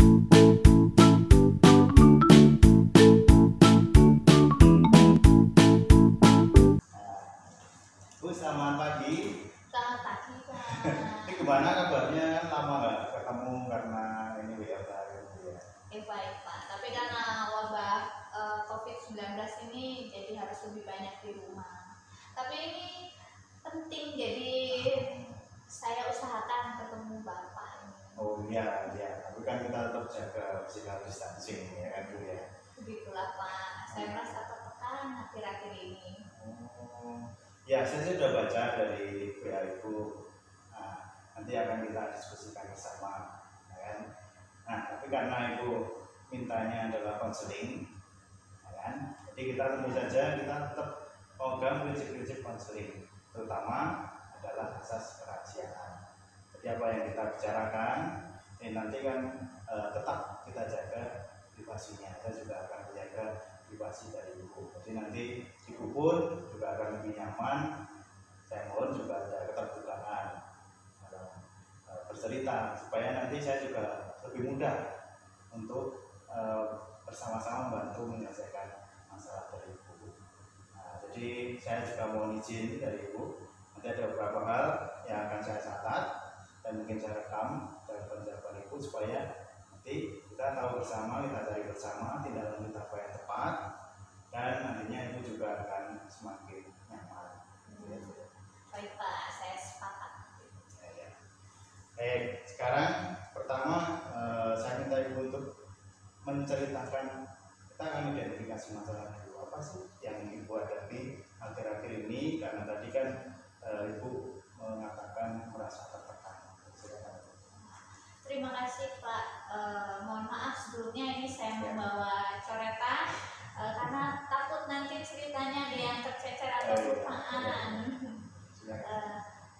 Bu, selamat pagi. Selamat pagi, Pak. Ini gimana kabarnya? Lama nggak ketemu karena ini WFH gitu ya? Baik, Pak. Tapi karena wabah COVID-19 ini jadi harus lebih banyak di rumah. Tapi ini penting, jadi saya usahakan ketemu Bapak ini. Oh iya, iya. Tapi kan kita tetap jaga physical distancing ya kan Bu ya? Begitulah, Pak. Saya merasa tertekan akhir-akhir ini. Oh, ya saya sudah baca dari WA Ibu. Nah, nanti akan kita diskusikan bersama, ya kan? Nah, tapi karena Ibu mintanya adalah konseling, ya kan? Jadi kita tentu saja kita tetap pegang prinsip-prinsip konseling, terutama adalah asas kerahasiaan. Jadi apa yang kita bicarakan, ini nanti kan tetap kita jaga privasinya. Saya juga akan menjaga privasi dari Ibu. Jadi nanti Ibu pun juga akan lebih nyaman. Saya mohon juga ada keterbukaan dalam bercerita supaya nanti saya juga lebih mudah untuk bersama-sama membantu menyelesaikan masalah dari Ibu. Nah, jadi saya juga mohon izin dari Ibu. Nanti ada beberapa hal yang akan saya catat dan mungkin saya rekam dalam penjelasan Ibu supaya nanti kita tahu bersama, kita cari bersama tindak lanjut apa yang tepat, dan nantinya Ibu juga akan semakin nyaman. Baik, Pak. Saya sepakat. Ya. Baik, sekarang pertama saya minta Ibu untuk menceritakan, kita akan identifikasi masalah dulu. Apa sih yang Ibu hadapi akhir-akhir ini, karena tadi kan Ibu mengatakan merasa tertekan. Terima kasih, Pak. Mohon maaf sebelumnya ini saya membawa coretan karena takut nanti ceritanya ada yang tercecer atau lupaan.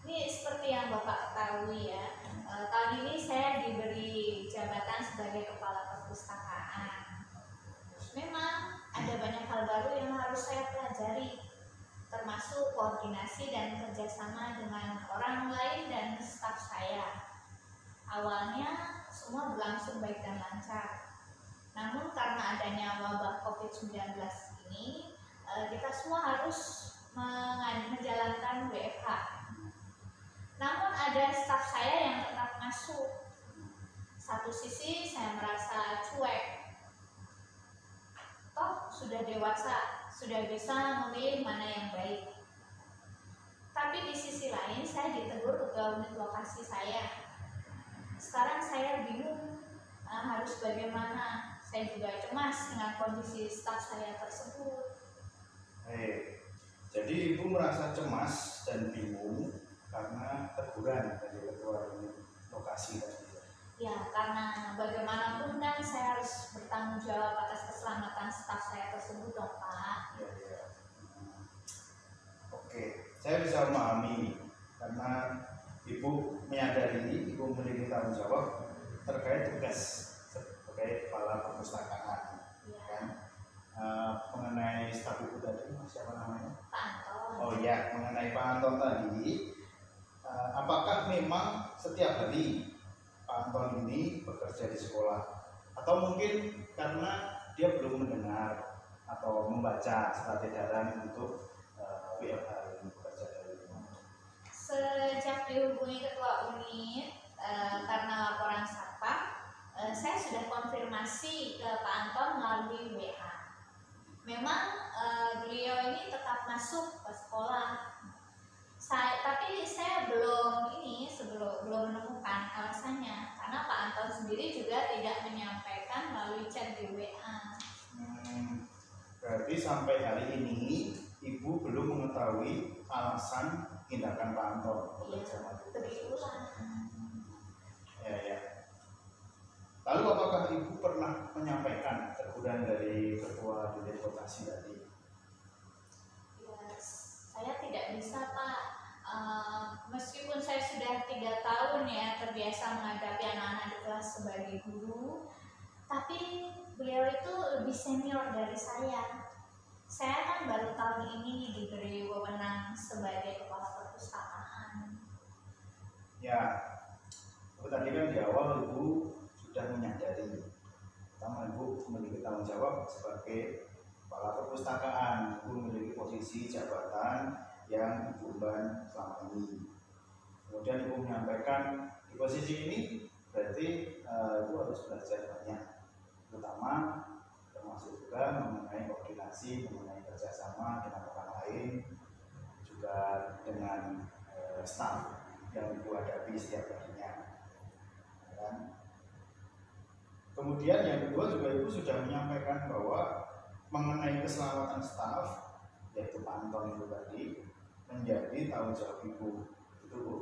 Ini seperti yang Bapak ketahui ya, tahun ini saya diberi jabatan sebagai kepala perpustakaan. Memang ada banyak hal baru yang harus saya pelajari, termasuk koordinasi dan kerjasama dengan orang lain dan staf saya. Awalnya semua berlangsung baik dan lancar. Namun karena adanya wabah COVID-19 ini, kita semua harus menjalankan WFH. Namun ada staf saya yang tetap masuk. Satu sisi saya merasa cuek. Toh sudah dewasa, sudah bisa memilih mana yang baik. Tapi di sisi lain saya ditegur ketua unit lokasi saya. Sekarang saya bingung harus bagaimana. Saya juga cemas dengan kondisi staf saya tersebut. Jadi Ibu merasa cemas dan bingung karena teguran dari ketua unit lokasi tadi. Ya, karena bagaimanapun kan saya harus bertanggung jawab atas keselamatan staf saya tersebut dong, Pak. Ya. Oke, saya bisa memahami karena Ibu menyadari Ibu memiliki tanggung jawab terkait tugas sebagai kepala perpustakaan. Ya. Kan? Mengenai staf Ibu tadi, siapa namanya? Pak Anton. Oh iya, mengenai Pak Anton tadi, apakah memang setiap hari Pak Anton ini bekerja di sekolah, atau mungkin karena dia belum mendengar atau membaca surat edaran untuk WFH ini bekerja dari rumah? Sejak dihubungi ketua unit karena laporan satpam, saya sudah konfirmasi ke Pak Anton melalui WA. Memang beliau ini tetap masuk ke sekolah. Tapi saya belum menemukan alasannya karena Pak Anton sendiri juga tidak menyampaikan melalui chat di WA. Berarti sampai hari ini Ibu belum mengetahui alasan tindakan Pak Anton bekerja mati. Begitulah. Ya. Lalu apakah Ibu pernah menyampaikan teguran dari ketua unit lokasi tadi? Ya, saya tidak bisa, Pak. Meskipun saya sudah 3 tahun ya terbiasa menghadapi anak-anak di kelas sebagai guru, tapi beliau itu lebih senior dari saya. Saya kan baru tahun ini diberi wewenang sebagai kepala perpustakaan. Ya, tadi kan di awal Ibu sudah menyadari, pertama ibu memiliki tanggung jawab sebagai kepala perpustakaan, ibu memiliki posisi jabatan yang ibu emban selama ini. Kemudian ibu menyampaikan di posisi ini berarti ibu harus belajar banyak, terutama termasuk juga mengenai koordinasi, mengenai kerjasama dengan orang lain, juga dengan staf yang ibu hadapi setiap harinya. Dan kemudian yang kedua juga ibu sudah menyampaikan bahwa mengenai keselamatan staf, yaitu Pak Anton itu tadi, menjadi tanggung jawab ibu. Itu Bu.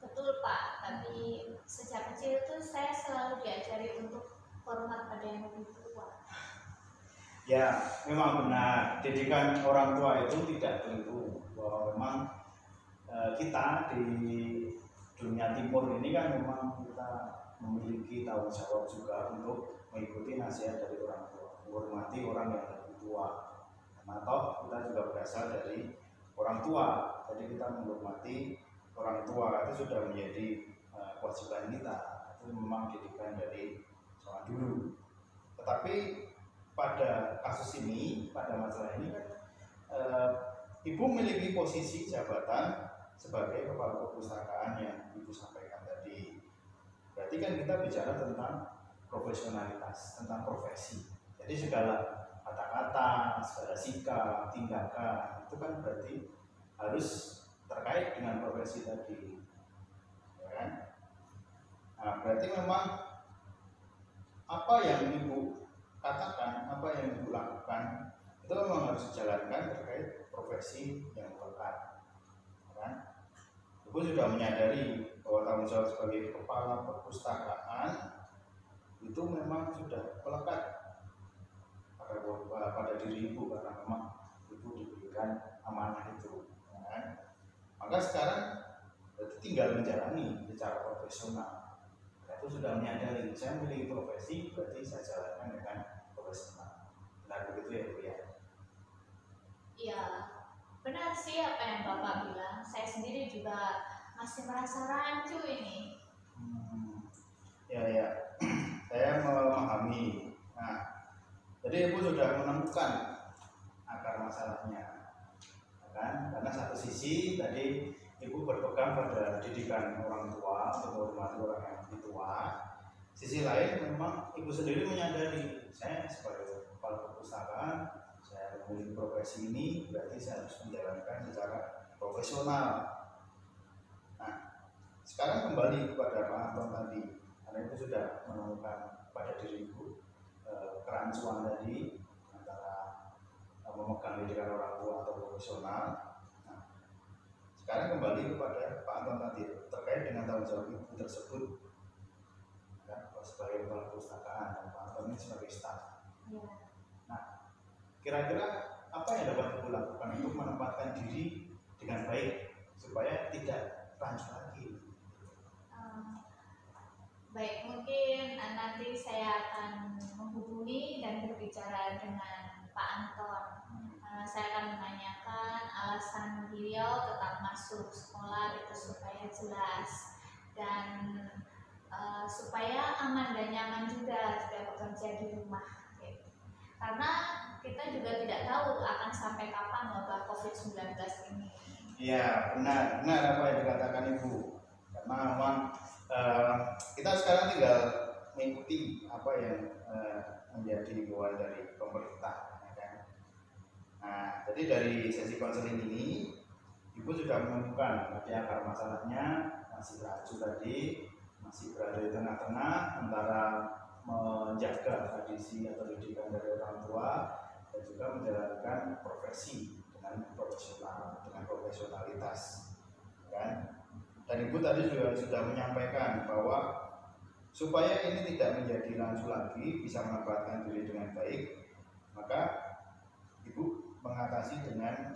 Betul Pak, tapi sejak kecil itu saya selalu diajari untuk hormat pada yang lebih tua. Ya, memang benar. Didikan orang tua itu tidak keliru. Bahwa memang kita di dunia timur ini kan memang kita memiliki tanggung jawab juga untuk mengikuti nasihat dari orang tua, menghormati orang yang lebih tua. Atau kita juga berasal dari orang tua, jadi kita menghormati orang tua itu sudah menjadi kewajiban kita. Itu memang didikan dari zaman dulu. Tetapi pada kasus ini, pada masalah ini kan ibu memiliki posisi jabatan sebagai kepala perpustakaan yang ibu sampaikan tadi. Berarti kan kita bicara tentang profesionalitas, tentang profesi. Jadi segala kata-kata, segala sikap, tindakan itu kan berarti harus terkait dengan profesi tadi, ya kan? Nah, berarti memang apa yang ibu katakan, apa yang ibu lakukan itu memang harus dijalankan terkait profesi yang melekat, ya kan? Ibu sudah menyadari bahwa tanggung jawab sebagai kepala perpustakaan itu memang sudah melekat pada diri ibu, karena memang ibu diberikan amanah itu, ya kan? Maka sekarang berarti tinggal menjalani secara profesional. Itu sudah menyadari saya memiliki profesi, berarti saya jalankan dengan profesional. Benar begitu ya Bu ya? Iya, benar sih apa yang Bapak bilang. Saya sendiri juga masih merasa rancu ini. Ya, saya memahami. Nah, jadi ibu sudah menemukan akar masalahnya, kan? Karena satu sisi tadi ibu berpegang pada didikan orang tua untuk menghormati orang yang lebih tua. Sisi lain memang ibu sendiri menyadari saya sebagai kepala perpustakaan, saya memiliki profesi ini, berarti saya harus menjalankan secara profesional. Nah, sekarang kembali kepada Pak Anton tadi, karena itu sudah menemukan pada diri ibu kerancuan tadi antara memegang didikan orang tua atau profesional. Nah, sekarang kembali kepada Pak Anton tadi terkait dengan tanggung jawab ibu tersebut, ya, sebagai kepala perpustakaan dan Pak Anton ini sebagai staf. Ya. Nah, kira-kira apa yang dapat ibu lakukan untuk menempatkan diri dengan baik supaya tidak rancu lagi? Baik, mungkin nanti saya akan menghubungi dan berbicara dengan Pak Anton. Saya akan menanyakan alasan beliau tetap masuk sekolah itu supaya jelas dan supaya aman dan nyaman juga bekerja di rumah. Karena kita juga tidak tahu akan sampai kapan wabah COVID-19 ini. Iya, benar apa yang dikatakan Ibu. Karena memang kita sekarang tinggal mengikuti apa yang menjadi himbauan dari pemerintah, ya kan? Nah, jadi dari sesi konseling ini, Ibu sudah menemukan tadi akar masalahnya masih rancu tadi, masih berada di tengah-tengah antara menjaga tradisi atau didikan dari orang tua dan juga menjalankan profesi dengan profesional, dengan profesionalitas, kan? Dan Ibu tadi juga sudah menyampaikan bahwa supaya ini tidak menjadi rancu lagi, bisa menempatkan diri dengan baik, maka Ibu mengatasi dengan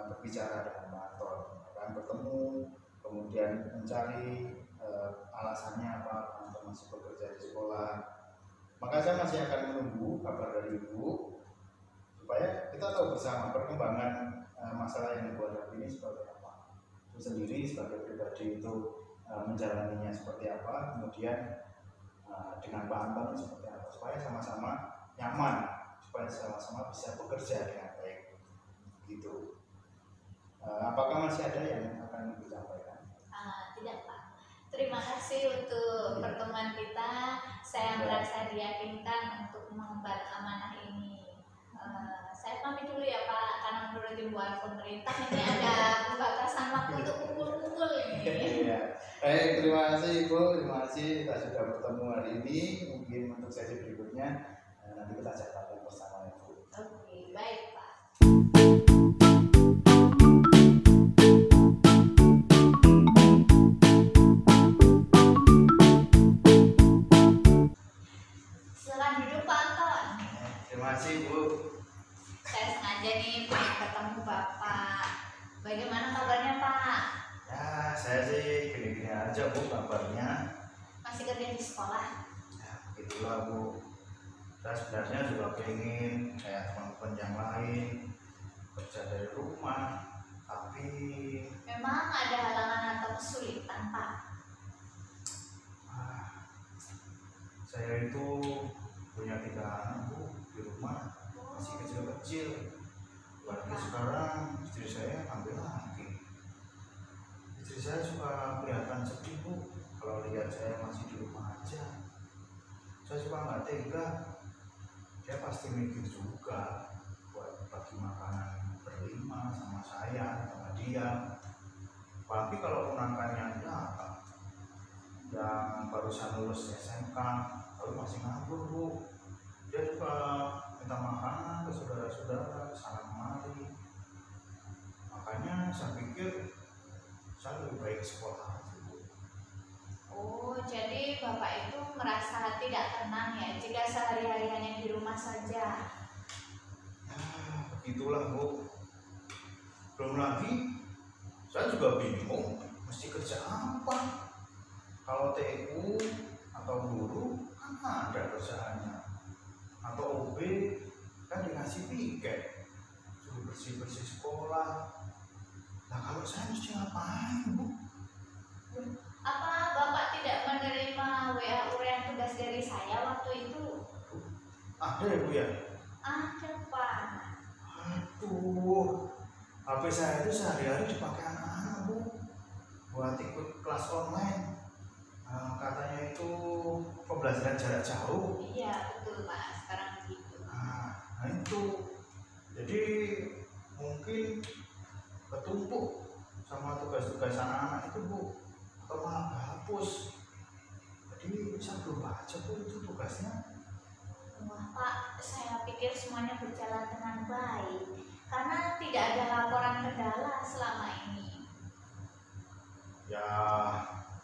berbicara dengan Pak Anton, kan, bertemu, kemudian mencari alasannya apa Pak Anton masih bekerja di sekolah. Maka saya masih akan menunggu kabar dari Ibu supaya kita tahu bersama perkembangan masalah yang Ibu hadapi ini seperti apa. Itu sendiri sebagai pribadi itu menjalaninya seperti apa, kemudian dengan bahan-bahan seperti apa supaya sama-sama nyaman, supaya sama-sama bisa bekerja dengan baik gitu. Apakah masih ada yang akan Ibu sampaikan? Tidak Pak, terima kasih untuk pertemuan kita. Saya merasa diyakinkan untuk mengemban amanah ini. Saya pamit dulu ya Pak, karena menurut himbauan pemerintah ini ada pembatasan waktu untuk kumpul-kumpul ini. Iya. Baik, terima kasih Ibu, terima kasih kita sudah bertemu hari ini. Mungkin untuk sesi berikutnya nanti kita catatkan bersama Ibu. Oke, baik Pak. Silakan duduk Pak Anton. Terima kasih Ibu. Saya sengaja nih pengen ketemu Bapak. Bagaimana kabarnya Pak? Ya, saya sih gini-gini aja Bu kabarnya. Masih kerja di sekolah? Ya, begitulah Bu. Saya sebenarnya juga pengen kayak teman-teman yang lain kerja dari rumah, tapi Memang ada halangan atau kesulitan Pak? saya itu punya 3 anak Bu di rumah, masih kecil-kecil. Apalagi sekarang istri saya ambil lagi. Istri saya suka kelihatan sedih Bu kalau lihat saya masih di rumah aja. Saya suka nggak tega. Dia pasti mikir juga buat bagi makanan berlima sama saya, sama dia. Apalagi kalau ponakannya datang yang barusan lulus SMK, lalu masih nganggur Bu. Dia suka minta makanan ke saudara-saudara, sana kemari. Makanya saya pikir saya lebih baik sekolah aja Bu. Oh, jadi Bapak itu merasa tidak tenang ya jika sehari-hari hanya di rumah saja. Ya, begitulah Bu. Belum lagi saya juga bingung mesti kerja apa. Kalau TU atau guru kan ada kerjaannya, atau OB kan dikasih piket suruh bersih-bersih sekolah. Nah kalau saya mesti ngapain Bu? Apa Bapak tidak menerima WA urean tugas dari saya waktu itu? Ada ya Bu ya? Ada Pak. Aduh, HP saya itu sehari-hari dipakai anak-anak Bu buat ikut kelas online. Katanya itu pembelajaran jarak jauh. Iya betul Pak, sekarang begitu. Nah itu, jadi mungkin ketumpuk sama tugas-tugas anak-anak itu Bu, atau malah hapus. Jadi saya belum baca Bu itu tugasnya. Wah Pak, saya pikir semuanya berjalan dengan baik karena tidak ada laporan kendala selama ini. Ya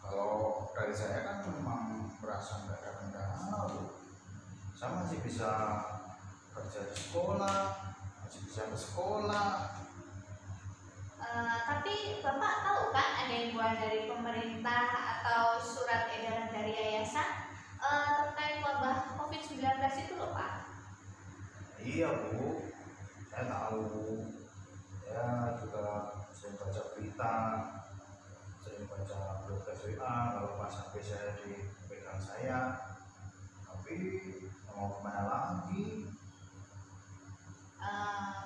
kalau dari saya kan memang merasa nggak ada kendala Bu. Saya masih bisa kerja di sekolah, masih bisa ke sekolah. Tapi Bapak tahu kan ada himbauan dari pemerintah atau surat edaran dari yayasan terkait wabah COVID-19 itu loh Pak? Iya Bu, saya tahu. Ya juga sering baca berita, sering baca blog WA kalau pas sampai saya dipegang saya. Tapi mau kemana lagi?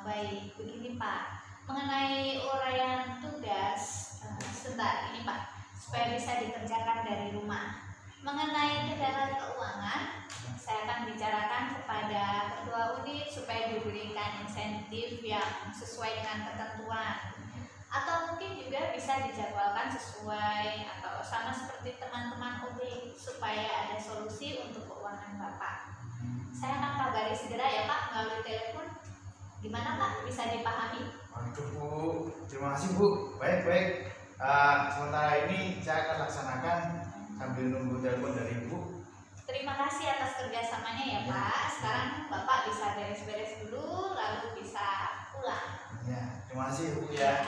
Baik, begini Pak. Mengenai uraian tugas, sebentar ini Pak, supaya bisa dikerjakan dari rumah. Mengenai kendala keuangan, saya akan bicarakan kepada ketua unit supaya diberikan insentif yang sesuai dengan ketentuan. Atau mungkin juga bisa dijadwalkan sesuai atau sama seperti teman-teman OB supaya ada solusi untuk keuangan Bapak. Saya akan kabari segera ya Pak melalui telepon. Gimana Pak? Bisa dipahami? Waduh Bu, terima kasih Bu. Baik. Sementara ini saya akan laksanakan sambil nunggu telepon dari Ibu. Terima kasih atas kerjasamanya ya Pak. Sekarang Bapak bisa beres-beres dulu lalu bisa pulang. Ya, terima kasih Bu ya.